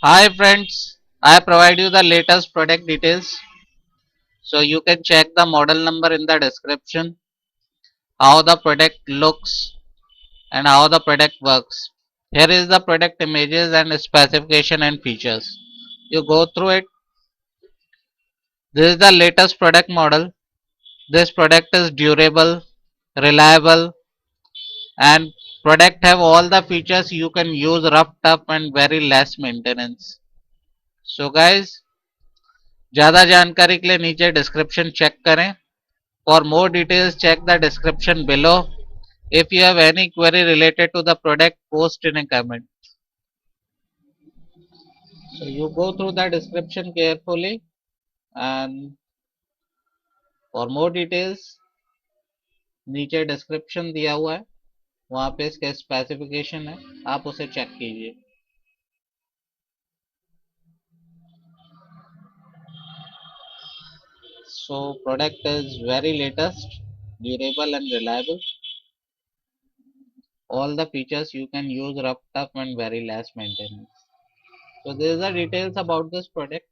Hi friends, I provide you the latest product details so you can check the model number in the description, how the product looks and how the product works. Here is the product images and specification and features. You go through it. This is the latest product model. This product is durable, reliable and product have all the features you can use rough tough and very less maintenance. So guys, ज़्यादा जानकारी के लिए नीचे description check करें. For more details, check the description below. If you have any query related to the product, post in a comment. So you go through the description carefully, and for more details, नीचे description दिया हुआ है, वहाँ पे इसके specification है, आप उसे check कीजिए. So product is very latest, durable and reliable. All the features you can use rough tough and very less maintenance. So these are details about this product.